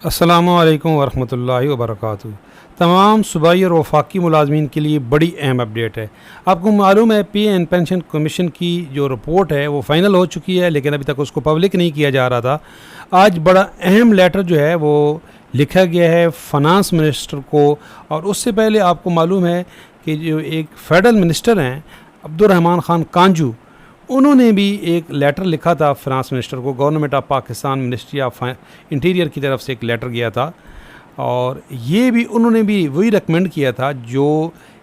अस्सलामुअलैकुम वरहमतुल्लाहि वबरकातुहू। तमाम सूबाई और वफाकी मुलाजमीन के लिए बड़ी अहम अपडेट है। आपको मालूम है पे एंड पेंशन कमीशन की जो रिपोर्ट है वो फ़ाइनल हो चुकी है, लेकिन अभी तक उसको पब्लिक नहीं किया जा रहा था। आज बड़ा अहम लेटर जो है वो लिखा गया है फ़ाइनेंस मिनिस्टर को। और उससे पहले आपको मालूम है कि जो एक फेडरल मिनिस्टर हैं अब्दुर्रहमान ख़ान कांजू, उन्होंने भी एक लेटर लिखा था फाइनेंस मिनिस्टर को। Government of Pakistan ministry of interior की तरफ से एक लेटर गया था और ये भी उन्होंने भी वही रेकमेंड किया था जो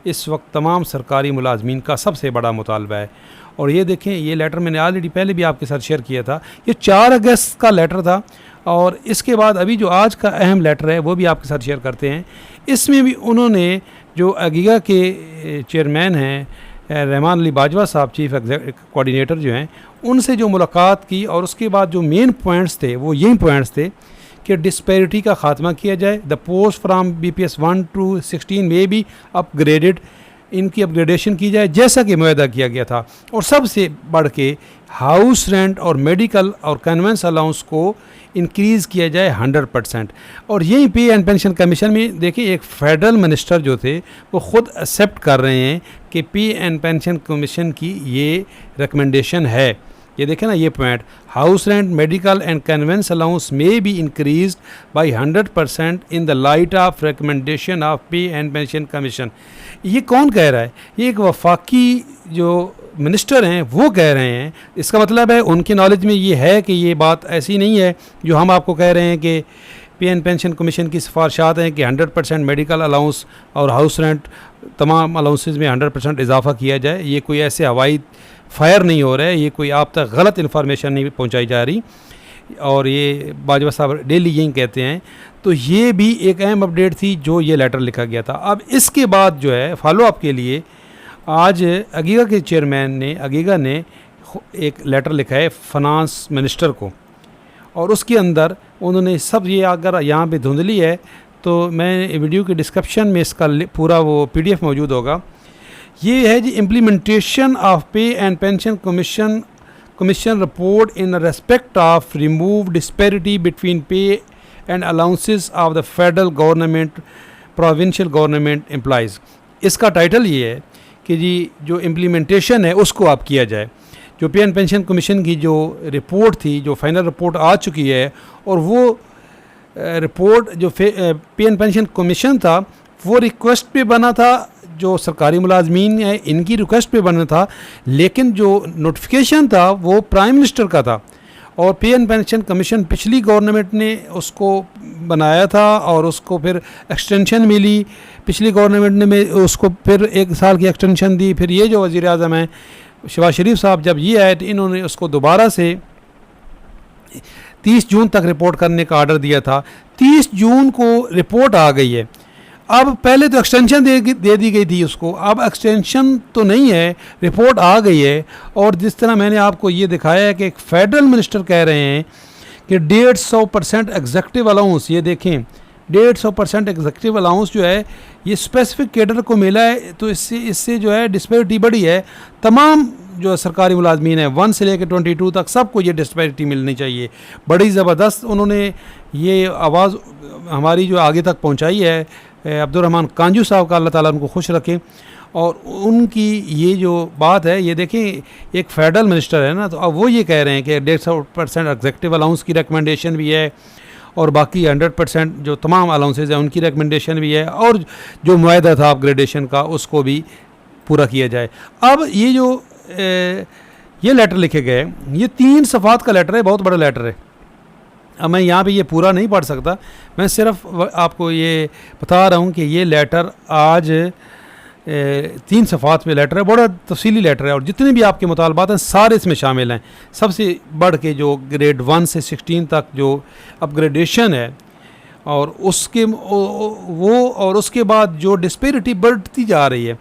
इस वक्त तमाम सरकारी मुलाजमीन का सबसे बड़ा मुतालबा है। और ये देखें, ये लेटर मैंने ऑलरेडी पहले भी आपके साथ शेयर किया था। ये 4 अगस्त का लेटर था और इसके बाद अभी जो आज का अहम लेटर है वो भी आपके साथ शेयर करते हैं। इसमें भी उन्होंने जो अगीगा के चेयरमैन हैं रहमान अली बाजवा साहब, चीफ कोऑर्डिनेटर जो हैं, उनसे जो मुलाकात की और उसके बाद जो मेन पॉइंट्स थे वो यही पॉइंट्स थे कि डिस्पैरिटी का ख़ात्मा किया जाए। The post from BPS 1 to 16 में भी अपग्रेडेड, इनकी अपग्रेडेशन की जाए जैसा कि मुआहदा किया गया था। और सबसे बढ़ के हाउस रेंट और मेडिकल और कन्वेंस अलाउंस को इंक्रीज़ किया जाए 100%। और यही पे एंड पेंशन कमीशन में देखिए, एक फेडरल मिनिस्टर जो थे वो ख़ुद एक्सेप्ट कर रहे हैं कि पे एंड पेंशन कमीशन की ये रिकमेंडेशन है। ये देखें ना, ये point, house rent medical and conveyance allowance में be increase by 100% in the light of recommendation of pay and pension commission. ये कौन कह रहा है? ये एक वफाकी जो मिनिस्टर हैं वो कह रहे हैं। इसका मतलब है उनकी नॉलेज में ये है कि ये बात ऐसी नहीं है जो हम आपको कह रहे हैं कि पे एंड पेंशन कमीशन की सिफारिशात हैं कि 100% मेडिकल अलाउंस और हाउस रेंट तमाम अलाउंसेस में 100% इजाफा किया जाए। ये कोई ऐसे हवाई फायर नहीं हो रहा है, ये कोई आप तक गलत इन्फॉर्मेशन नहीं पहुंचाई जा रही और ये बाजवा साहब डेली यही कहते हैं। तो ये भी एक अहम अपडेट थी जो ये लेटर लिखा गया था। अब इसके बाद जो है फॉलो अप के लिए आज अगीगा के चेयरमैन ने अगीगा ने एक लेटर लिखा है फाइनेंस मिनिस्टर को और उसके अंदर उन्होंने सब, ये अगर यहाँ पे धुंधली है तो मैं वीडियो के डिस्क्रिप्शन में इसका पूरा वो PDF मौजूद होगा। ये है जी, implementation of pay and pension commission report in respect of remove disparity between pay and allowances of the federal government provincial government employees. इसका टाइटल ये है कि जी जो इम्प्लीमेंटेशन है उसको आप किया जाए। जो पे एंड पेंशन कमीशन की जो रिपोर्ट थी, जो फाइनल रिपोर्ट आ चुकी है, और वो रिपोर्ट जो पे एंड पेंशन कमीशन था वो रिक्वेस्ट पे बना था, जो सरकारी मुलाजमीन है इनकी रिक्वेस्ट पे बना था, लेकिन जो नोटिफिकेशन था वो प्राइम मिनिस्टर का था। और पे एंड पेंशन कमीशन पिछली गवर्नमेंट ने उसको बनाया था और उसको फिर एक्सटेंशन मिली, पिछली गवर्नमेंट ने उसको फिर 1 साल की एक्सटेंशन दी। फिर ये जो वज़ीर आज़म हैं शहबाज शरीफ साहब, जब ये आए तो इन्होंने उसको दोबारा से 30 जून तक रिपोर्ट करने का आर्डर दिया था। 30 जून को रिपोर्ट आ गई है। अब पहले तो एक्सटेंशन दे दी गई थी उसको, अब एक्सटेंशन तो नहीं है, रिपोर्ट आ गई है। और जिस तरह मैंने आपको ये दिखाया है कि एक फेडरल मिनिस्टर कह रहे हैं कि 150% एग्जेक्टिव अलाउंस, ये देखें 150% एग्जेक्टिव अलाउंस जो है ये स्पेसिफिक कैडर को मिला है। तो इससे जो है डिस्पैरिटी बढ़ी है। तमाम जो सरकारी मुलाजमीन है 1 से लेकर 22 तक सबको ये डिस्पैरिटी मिलनी चाहिए। बड़ी ज़बरदस्त उन्होंने ये आवाज़ हमारी जो आगे तक पहुंचाई है अब्दुर्रहमान कांजू साहब का, अल्लाह ताला उनको खुश रखें। और उनकी ये जो बात है, ये देखें एक फेडरल मिनिस्टर है ना, तो अब वो ये कह रहे हैं कि 150% एग्जेक्टिव अलाउंस की रिकमेंडेशन भी है और बाकी 100% जो तमाम अलाउंसेज हैं उनकी रिकमेंडेशन भी है, और जो मुआहदा था अपग्रेडेशन का उसको भी पूरा किया जाए। अब ये जो ये लेटर लिखे गए, ये 3 सफ़ात का लेटर है, बहुत बड़ा लेटर है। अब मैं यहाँ पे ये पूरा नहीं पढ़ सकता, मैं सिर्फ आपको ये बता रहा हूँ कि ये लेटर आज 3 सफ़ात में लेटर है, बड़ा तफसीली लेटर है और जितने भी आपके मुतालबात हैं सारे इसमें शामिल हैं। सबसे बढ़ के जो ग्रेड 1 से 16 तक जो अपग्रेडेशन है और उसके वो और उसके बाद जो डिस्पैरिटी बढ़ती जा रही है।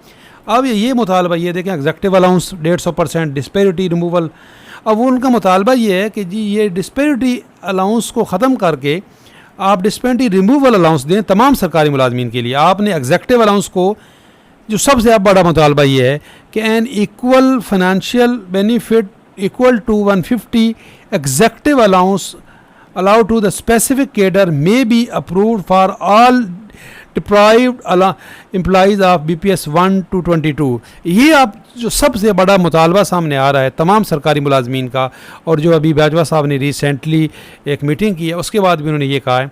अब ये मुतालबा, ये देखें एग्जेक्टिव अलाउंस 150% डिस्पैरिटी रिमूवल। अब वो उनका मुतालबा ये है कि जी ये डिस्पैरिटी अलाउंस को ख़त्म करके आप डिस्पैरिटी रिमूवल अलाउंस दें तमाम सरकारी मुलाजमीन के लिए। आपने एग्जेक्टिव अलाउंस को, जो सबसे अब बड़ा मुतालबा ये है कि an equal financial benefit equal to 150 executive allowance allowed to the specific cadre may be approved for all deprived employees of BPS 1 to 22। ये अब जो सबसे बड़ा मुतालबा सामने आ रहा है तमाम सरकारी मुलाजमीन का, और जो अभी बाजवा साहब ने रिसेंटली एक मीटिंग की है उसके बाद भी उन्होंने ये कहा है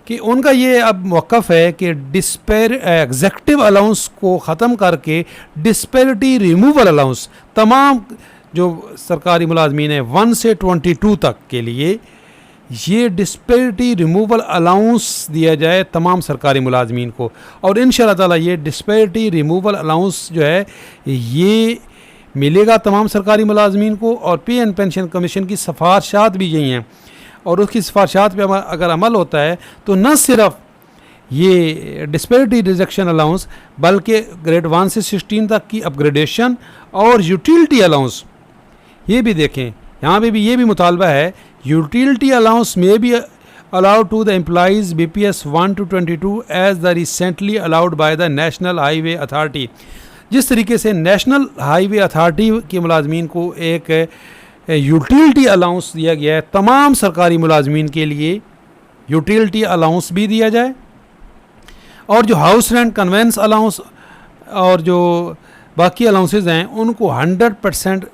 कि उनका ये अब मौक़िफ़ है कि एग्जेक्टिव अलाउंस को ख़त्म करके डिस्पैरिटी रिमूवल अलाउंस तमाम जो सरकारी मुलाजमीन हैं 1 से 22 तक के लिए ये डिस्पैरिटी रिमूवल अलाउंस दिया जाए तमाम सरकारी मुलाजमीन को। और इंशाअल्लाह ताला ये डिस्पैरिटी रिमूवल अलाउंस जो है ये मिलेगा तमाम सरकारी मुलाजमीन को। और पे एंड पेंशन कमीशन की सिफारशात भी यही हैं, और उसकी सिफारशात पे अगर अमल होता है तो न सिर्फ ये डिस्पैरिटी रिडक्शन अलाउंस बल्कि ग्रेड 1 से 16 तक की अपग्रेडेशन और यूटिलिटी अलाउंस, ये भी देखें यहाँ पे भी ये भी मुतालबा है, यूटिलिटी अलाउंस में भी allowed to the employees BPS 1 to 22 as the recently allowed by the National Highway Authority। जिस तरीके से नेशनल हाईवे अथॉरिटी के मुलाजमीन को एक यूटिलिटी अलाउंस दिया गया है, तमाम सरकारी मुलाजमीन के लिए यूटिलिटी अलाउंस भी दिया जाए। और जो हाउस रेंट कन्वेंस अलाउंस और जो बाकी अलाउंसेज हैं उनको 100%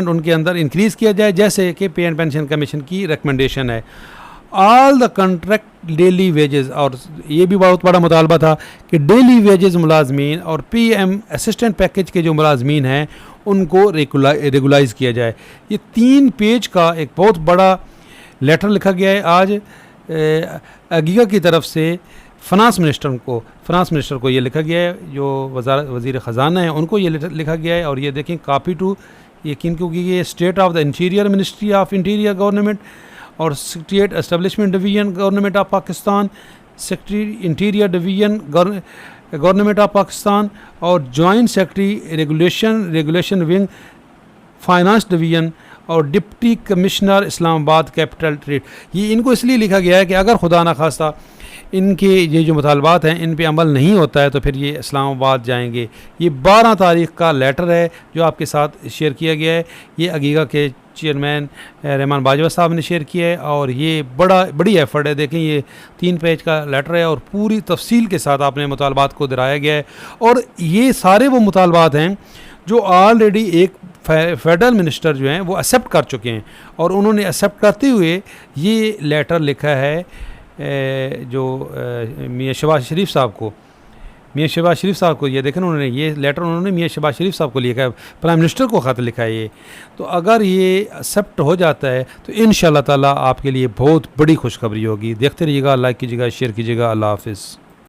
उनके अंदर इंक्रीज़ किया जाए, जैसे कि पे एंड पेंशन कमीशन की रिकमेंडेशन है। All the contract daily wages, और ये भी बहुत बड़ा मुतालबा था कि डेली वेजेस मुलाजमीन और PM असिस्टेंट पैकेज के जो मुलाजमीन हैं उनको रेगुलाइज किया जाए। ये 3 पेज का एक बहुत बड़ा लेटर लिखा गया है आज अगीगा की तरफ से फाइनेंस मिनिस्टर को ये लिखा गया है, जो वज़ीर ख़जाना है उनको ये लिखा गया है। और ये देखें कॉपी टू यकीन, क्योंकि ये state of the interior ministry of interior government और state establishment division government of Pakistan, secretary interior division government of Pakistan और joint secretary regulation wing finance division और deputy commissioner Islamabad capital trade. ये इनको इसलिए लिखा गया है कि अगर खुदा न खास्ता इनके ये जो मुतालबात हैं इन पे अमल नहीं होता है तो फिर ये इस्लामाबाद जाएंगे। ये 12 तारीख़ का लेटर है जो आपके साथ शेयर किया गया है। ये अगीगा के चेयरमैन रहमान बाजवा साहब ने शेयर किया है, और ये बड़ी एफ़र्ट है। देखें ये 3 पेज का लेटर है और पूरी तफसील के साथ आपने मुतालबात को दोहराया गया है। और ये सारे वो मुतालबात हैं जो ऑलरेडी एक फेडरल मिनिस्टर जो हैं वो एक्सेप्ट कर चुके हैं, और उन्होंने एक्सेप्ट करते हुए ये लेटर लिखा है जो मियाँ शहबाज शरीफ साहब को। ये देखें उन्होंने ये लेटर मियाँ शहबाज शरीफ साहब को लिखा है, प्राइम मिनिस्टर को ख़त लिखा है ये। तो अगर ये एक्सेप्ट हो जाता है तो इंशाअल्लाह ताला आपके लिए बहुत बड़ी खुशखबरी होगी। देखते रहिएगा, लाइक कीजिएगा, शेयर कीजिएगा। अल्लाह हाफ़िज़।